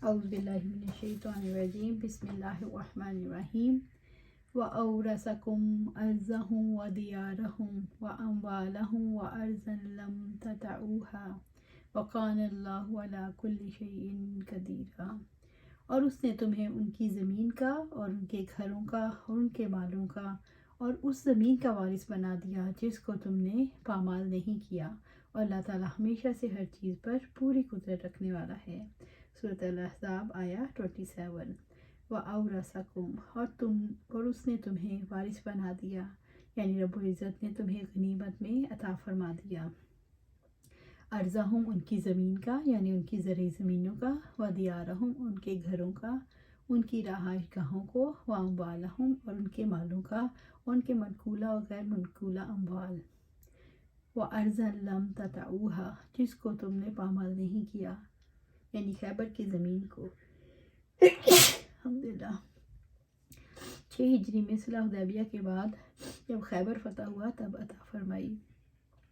اعوذ باللہ من الشیطان الرجیم بسم اللہ الرحمن الرحیم وَأَوْرَثَكُمْ أَرْضَهُمْ وَدِيَارَهُمْ وَأَمْوَالَهُمْ وَأَرْضًا لَمْ تَطَئُوهَا وَكَانَ اللَّهُ عَلَى كُلِّ شَيْءٍ قَدِيرًا۔ اور اس نے تمہیں ان کی زمین کا اور ان کے گھروں کا اور ان کے مالوں کا اور اس زمین کا وارث بنا دیا جس کو تم نے پامال نہیں کیا، اور اللہ تعالیٰ ہمیشہ سے ہر چیز پر پوری قدرت رکھنے والا ہے۔ سورۃ الاحزاب آیا 27۔ وَأَوْرَثَكُمْ اور اس نے تمہیں وارث بنا دیا، یعنی رب العزت نے تمہیں غنیمت میں عطا فرما دیا۔ ارضہم ان کی زمین کا، یعنی ان کی زرعی زمینوں کا، ودیارہم ان کے گھروں کا، ان کی رہائش گاہوں کو، واموالہم اور ان کے مالوں کا، ان کے منقولہ اور غیر منقولہ اموال، وارضا لم تطئوها جس کو تم نے پامال نہیں کیا، یعنی خیبر کی زمین کو۔ الحمدللہ 6 ہجری میں صلح حدیبیہ کے بعد جب خیبر فتح ہوا تب عطا فرمائی۔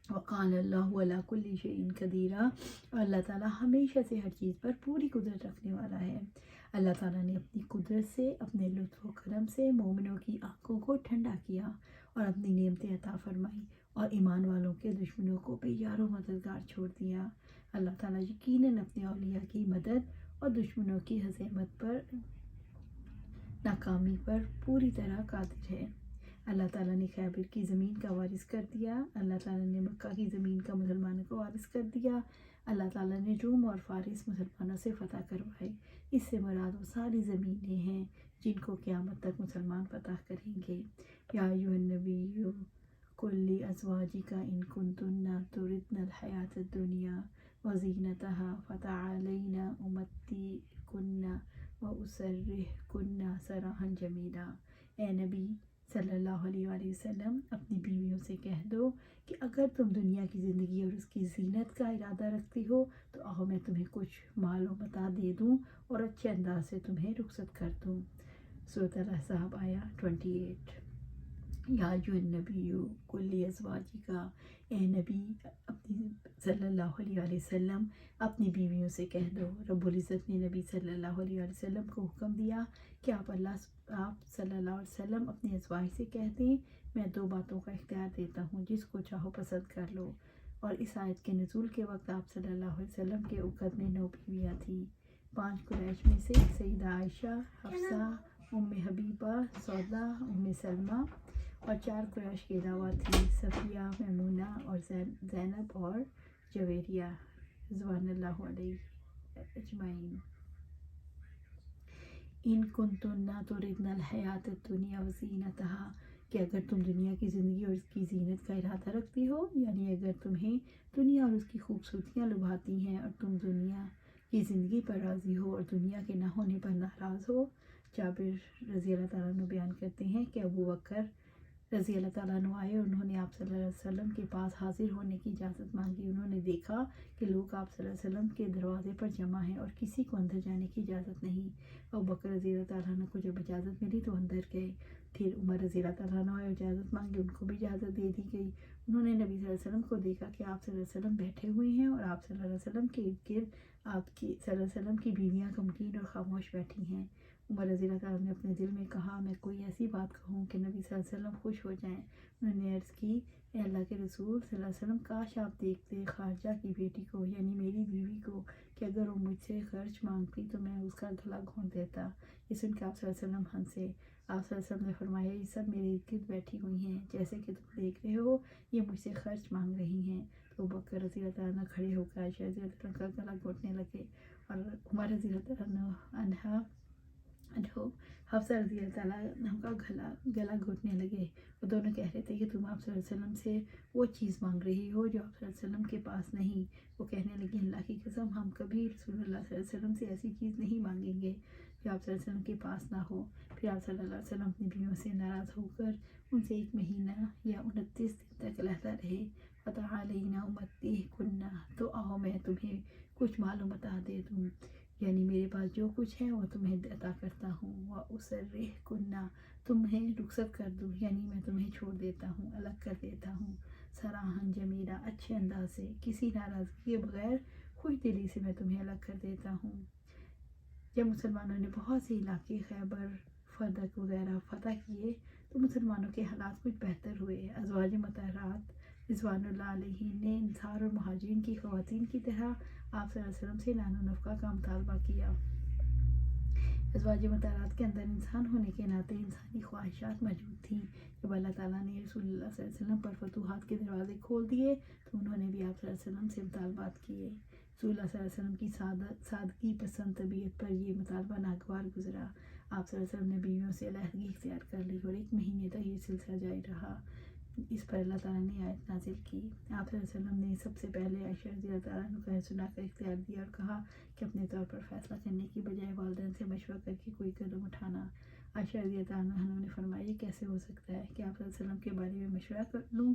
وَقَانَ اللَّهُ عَلَى كُلِّ شَيْءٍ قَدِيرًا، اور اللہ تعالیٰ ہمیشہ سے ہر چیز پر پوری قدرت رکھنے والا ہے۔ اللہ تعالیٰ نے اپنی قدرت سے، اپنے لطف و کرم سے مومنوں کی آنکھوں کو ٹھنڈا کیا اور اپنی نعمتیں عطا فرمائی، اور ایمان والوں کے دشمنوں کو بے یار و مددگار چھوڑ دیا۔ اللہ تعالیٰ یقیناً اپنے اولیاء کی مدد اور دشمنوں کی ہزیمت پر، ناکامی پر پوری طرح قادر ہے۔ اللہ تعالیٰ نے خیبر کی زمین کا وارث کر دیا، اللہ تعالیٰ نے مکہ کی زمین کا مسلمانوں کو وارث کر دیا، اللہ تعالیٰ نے روم اور فارس مسلمانوں سے فتح کروائے۔ اس سے مراد وہ ساری زمینیں ہیں جن کو قیامت تک مسلمان فتح کریں گے۔ یا ایھا النبی قل لازواجک ان کنتن تردن الحیاۃ الدنیا وزینتہا فتعالین امتعکن واسرحکن سراحا جمیلا۔ اے نبی صلی اللہ علیہ وآلہ وسلم، اپنی بیویوں سے کہہ دو کہ اگر تم دنیا کی زندگی اور اس کی زینت کا ارادہ رکھتی ہو تو آؤ میں تمہیں کچھ مال و متاع دے دوں اور اچھے انداز سے تمہیں رخصت کر دوں۔ سورۃ الاحزاب آیا 28۔ یا ایھا النبی قل لازواجک، اے نبی اپنی صلی اللہ علیہ وآلہ وسلم اپنی بیویوں سے کہہ دو۔ رب العزت نے نبی صلی اللہ علیہ وآلہ وسلم کو حکم دیا کہ آپ صلی اللہ علیہ وسلم اپنی ازواج سے کہہ دیں میں 2 باتوں کا اختیار دیتا ہوں، جس کو چاہو پسند کر لو۔ اور اس آیت کے نزول کے وقت آپ صلی اللہ علیہ وسلم کے عقد میں 9 بیویاں تھیں۔ 5 قریش میں سے سیدہ عائشہ، حفصہ، ام حبیبہ، سودا، ام سلمہ، اور 4 قریش کے علاوہ تھیں صفیہ، میمونہ اور زینب اور جویریہ رضوان اللہ علیہ اجمعین۔ ان کنتن تردن الحیاۃ الدنیا وزینتہا، کہ اگر تم دنیا کی زندگی اور اس کی زینت کا ارادہ رکھتی ہو، یعنی اگر تمہیں دنیا اور اس کی خوبصورتیاں لبھاتی ہیں اور تم دنیا کی زندگی پر راضی ہو اور دنیا کے نہ ہونے پر ناراض ہو۔ جابر رضی اللہ تعالیٰ عنہ بیان کرتے ہیں کہ ابو بکر رضی اللہ تعالیٰ عنہ آئے اور انہوں نے آپ صلی اللہ علیہ وسلم کے پاس حاضر ہونے کی اجازت مانگی۔ انہوں نے دیکھا کہ لوگ آپ صلی اللہ علیہ وسلم کے دروازے پر جمع ہیں اور کسی کو اندر جانے کی اجازت نہیں۔ ابو بکر رضی اللہ تعالیٰ عنہ کو جب اجازت ملی تو اندر گئے۔ پھر عمر رضی اللہ تعالیٰ عنہ آئے، اجازت مانگی، ان کو بھی اجازت دے دی گئی۔ انہوں نے نبی صلی اللہ علیہ وسلم کو دیکھا کہ آپ صلی اللہ علیہ وسلم بیٹھے ہوئے ہیں اور آپ صلی اللہ علیہ وسلم کے ارد گرد آپ کی صلی اللہ علیہ وسلم کی بیویاں غمگین اور خاموش بیٹھی ہیں۔ عمر رضی اللہ تعالیٰ نے اپنے دل میں کہا میں کوئی ایسی بات کہوں کہ نبی صلی اللہ علیہ وسلم خوش ہو جائیں۔ انہوں نے عرض کی اے اللہ کے رسول صلی اللہ علیہ وسلم، کاش آپ دیکھتے خارجہ کی بیٹی کو، یعنی میری بیوی کو، کہ اگر وہ مجھ سے خرچ مانگتی تو میں اس کا گلا گھونٹ دیتا۔ یہ سن کے آپ صلی اللہ علیہ وسلم ہنسے۔ آپ صلی اللہ علیہ وسلم نے فرمایا یہ سب میرے ارد گرد بیٹھی ہوئی ہیں، جیسے کہ تم دیکھ رہے ہو یہ مجھ سے خرچ مانگ رہی ہیں۔ تو بکر رضی اللہ تعالیٰ عنہ کھڑے ہو کر عائشہ رضی اللہ تعالیٰ عنہ کا گلا گھونٹنے لگے، اور عمر رضی اللہ تعالیٰ عنہ حفصہ رضی اللہ تعالیٰ عنہ کا گلا گھونٹنے لگے۔ وہ دونوں کہہ رہے تھے کہ تم آپ صلی اللہ علیہ وسلم سے وہ چیز مانگ رہی ہو جو آپ صلی اللہ علیہ وسلم کے پاس نہیں۔ وہ کہنے لگی اللہ کی قسم ہم کبھی رسول اللہ صلی اللہ علیہ وسلم سے ایسی چیز نہیں مانگیں گے جو آپ صلی اللہ علیہ وسلم کے پاس نہ ہو۔ پھر آپ صلی اللہ علیہ وسلم اپنی بیویوں سے ناراض ہو کر ان سے 1 مہینہ یا 29 دن تک علیحدہ رہے۔ فتعالین امتعکن، تو آؤ میں تمہیں کچھ مال و متاع دے دوں، یعنی میرے پاس جو کچھ ہے وہ تمہیں عطا کرتا ہوں۔ واسرحکن، تمہیں رخصت کر دوں، یعنی میں تمہیں چھوڑ دیتا ہوں، الگ کر دیتا ہوں۔ سراحا جمیلا، اچھے انداز سے، کسی ناراضگی کے بغیر خوش دلی سے میں تمہیں الگ کر دیتا ہوں۔ جب مسلمانوں نے بہت سے علاقے خیبر فدق وغیرہ فتح کیے تو مسلمانوں کے حالات کچھ بہتر ہوئے۔ ازواج مطہرات رضوان اللہ علیہ نے انصار اور مہاجرین کی خواتین کی طرح آپ صلی اللہ علیہ وسلم سے نان و نفقہ کا مطالبہ کیا۔ ازواج مطہرات کے اندر انسان ہونے کے ناطے انسانی خواہشات موجود تھیں۔ جب اللہ تعالیٰ نے رسول اللہ صلی اللہ علیہ وسلم پر فتوحات کے دروازے کھول دیے تو انہوں نے بھی آپ صلی اللہ علیہ وسلم سے مطالبات کیے۔ رسول اللہ صلی اللہ علیہ وسلم کی سادگی پسند طبیعت پر یہ مطالبہ ناگوار گزرا۔ آپ صلی اللہ علیہ وسلم نے بیویوں سے علیحدگی اختیار کر لی اور 1 مہینے تک یہ سلسلہ جاری رہا۔ اس پر اللہ تعالیٰ نے آیت نازل کی۔ آپ صلی اللہ علیہ وسلم نے سب سے پہلے عائشہ رضی اللہ تعالیٰ عنہ کا سنا کر اختیار دیا اور کہا کہ اپنے طور پر فیصلہ کرنے کی بجائے والدین سے مشورہ کر کے کوئی قدم اٹھانا۔ عائشہ رضی اللہ تعالیٰ عنہ نے فرمایا یہ کیسے ہو سکتا ہے کہ آپ صلی اللہ علیہ وسلم کے بارے میں مشورہ کر لوں،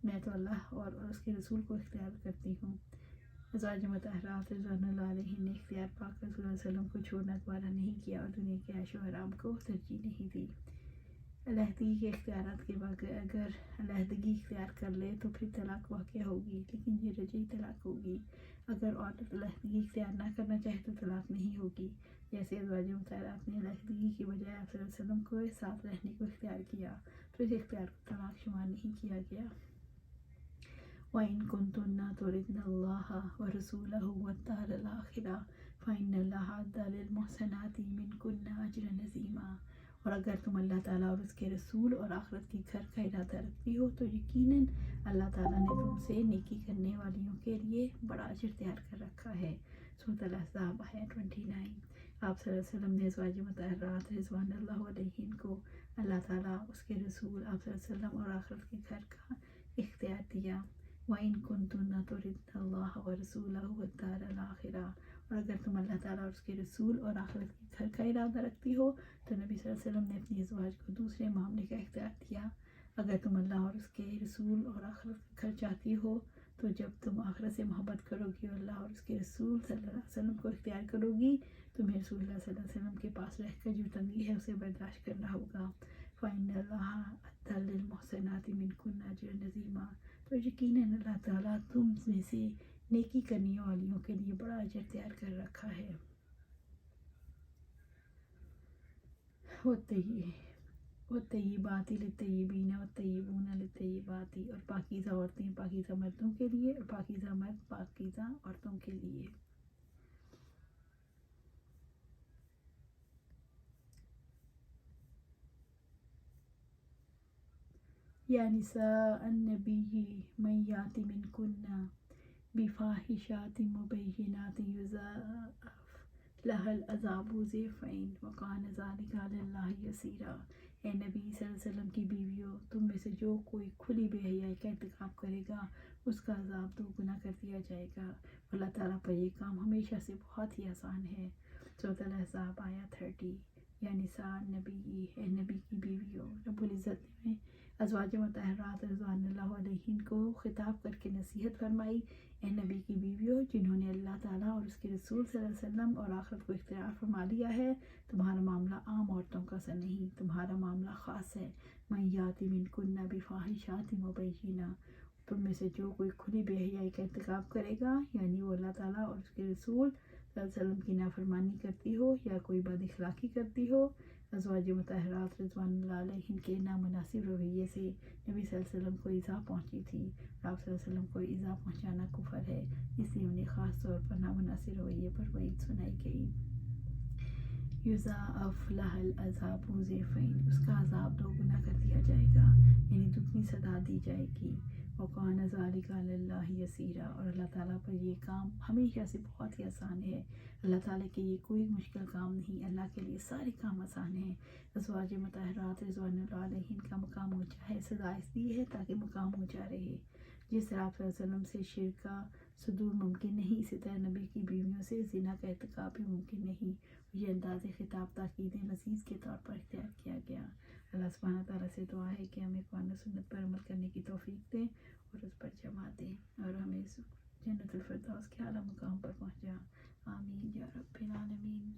میں تو اللہ اور اس کے رسول کو اختیار کرتی ہوں۔ ازواج مطہرات رضوان اللہ علیہ نے اختیار پا کر صلی اللہ علیہ وسلم کو چھوڑنا گوارا نہیں کیا اور دنیا کے عیش و آرام کو ترجیح نہیں دی۔ علیحدگی کے اختیارات کے بغیر اگر علیحدگی اختیار کر لے تو پھر طلاق واقع ہوگی، لیکن یہ رجعی طلاق ہوگی۔ اگر عورت علیحدگی اختیار نہ کرنا چاہے تو طلاق نہیں ہوگی، جیسے ازواج مطہرات نے علیحدگی کی بجائے آپ صلی اللہ علیہ وسلم کو ساتھ رہنے کو اختیار کیا تو اس اختیار کو طلاق شمار نہیں کیا گیا۔ وَإِن كُنتُنَّ تُرِدْنَ اللَّهَ وَرَسُولَهُ وَالدَّارَ الْآخِرَةَ فَإِنَّ اللَّهَ أَعَدَّ لِلْمُحْسِنَاتِ مِنكُنَّ أَجْرًا عَظِيمًا، اور اگر تم اللہ تعالیٰ اور اس کے رسول اور آخرت کے گھر کا ارادہ رکھتی ہو تو یقیناً اللہ تعالیٰ نے تم سے نیکی کرنے والیوں کے لیے بڑا اجر تیار کر رکھا ہے۔ سورۃ الاحزاب آیت 29۔ آپ صلی اللہ علیہ وسلم نے ازواج مطہرات رضوان اللہ علیہن کو اللہ تعالیٰ، اس کے رسول آپ صلی اللہ علیہ وسلم اور آخرت کے گھر کا اختیار دیا۔ وَإِن كُنتُنَّ تُرِدْنَ اللَّهَ وَرَسُولَهُ وَالدَّارَ الْآخِرَةَ، اور اگر تم اللہ تعالیٰ اور اس کے رسول اور آخرت کے گھر کا ارادہ رکھتی ہو تو نبی صلی اللہ علیہ وسلم نے اپنی ازواج کو دوسرے معاملے کا اختیار دیا۔ اگر تم اللہ اور اس کے رسول اور آخرت کا گھر چاہتی ہو تو جب تم آخرت سے محبت کرو گی اور اللہ اور اس کے رسول صلی اللہ علیہ وسلم کو اختیار کرو گی، تمہیں رسول اللہ صلی اللہ علیہ وسلم کے پاس رہ کر جو تنگی ہے اسے برداشت کرنا ہوگا۔ فَإِنَّ اللَّهَ أَعَدَّ لِلْمُحْسِنَاتِ مِنكُنَّ أَجْرًا عَظِيمًا، تو یقیناً اللہ تعالیٰ تم میں سے نیکی کرنے والیوں کے لیے بڑا اجر تیار کر رکھا ہے۔ وَالطَّيِّبَاتِ لِلطَّيِّبِينَ وَالطَّيِّبُونَ لِلطَّيِّبَاتِ، اور پاکیزہ عورتیں پاکیزہ مردوں کے لیے اور پاکیزہ مرد پاکیزہ عورتوں کے لیے۔ یا نساء النبی من یات منکن بفاحشات مبینات یضاعف لها العذاب ضعفین وکان ذلک علی اللہ یسیرا۔ اے نبی صلی اللہ علیہ وسلم کی بیویوں، تم میں سے جو کوئی کھلی بے حیائی کا ارتکاب کرے گا اس کا عذاب 2 گنا کر دیا جائے گا۔ اللہ تعالیٰ پر یہ کام ہمیشہ سے بہت ہی آسان ہے۔ سورۃ الاحزاب آیت 30۔ یا نساء النبی، اے نبی کی بیویوں، رب العزت نے ازواج مطہرات رضوان اللہ علیہن کو خطاب کر کے نصیحت فرمائی۔ اے نبی کی بیویوں، جنہوں نے اللہ تعالیٰ اور اس کے رسول صلی اللہ علیہ وسلم اور آخرت کو اختیار فرما لیا ہے، تمہارا معاملہ عام عورتوں کا سا نہیں، تمہارا معاملہ خاص ہے۔ من یات منکن بفاحشات مبینات، تم میں سے جو کوئی کھلی بے حیائی کا ارتکاب کرے گا، یعنی وہ اللہ تعالیٰ اور اس کے رسول صلی اللہ علیہ وسلم کی نافرمانی کرتی ہو یا کوئی بد اخلاقی کرتی ہو۔ ازواج مطہرات رضوان اللہ علیہن کے نامناسب رویے سے نبی صلی اللہ علیہ وسلم کو ایذا پہنچی تھی، اور آپ صلی اللہ علیہ وسلم کو ایذا پہنچانا کفر ہے، اس لیے انہیں خاص طور پر نامناسب رویے پر وعید سنائی گئی۔ یضاعف لها العذاب ضعفین، اس کا عذاب 2 گنا کر دیا جائے گا، یعنی 2 سزا دی جائے گی۔ وکان ذلک علی اللہ یسیرا، اور اللہ تعالیٰ پر یہ کام ہمیشہ سے بہت ہی آسان ہے۔ اللہ تعالیٰ کے لیے کوئی مشکل کام نہیں، اللہ کے لیے سارے کام آسان ہیں۔ ازواج مطہرات رضوان اللہ علیہن کا مقام اونچا ہے، سزا اس لیے ہے تاکہ مقام اونچا رہے۔ جس طرح آپ صلی اللہ علیہ وسلم سے شرک کا صدور ممکن نہیں، اسی طرح نبی کی بیویوں سے زنا کا ارتکاب بھی ممکن نہیں۔ یہ انداز خطاب تاکید مزید کے طور پر اختیار کیا گیا۔ اللہ سبحانہ تعالیٰ سے دعا ہے کہ ہمیں قرآن و سنت پر عمل کرنے کی توفیق دیں اور اس پر جمع دیں، اور ہمیں جنت الفردوس کے اعلیٰ مقام پر پہنچا۔ آمین یا رب العالمین۔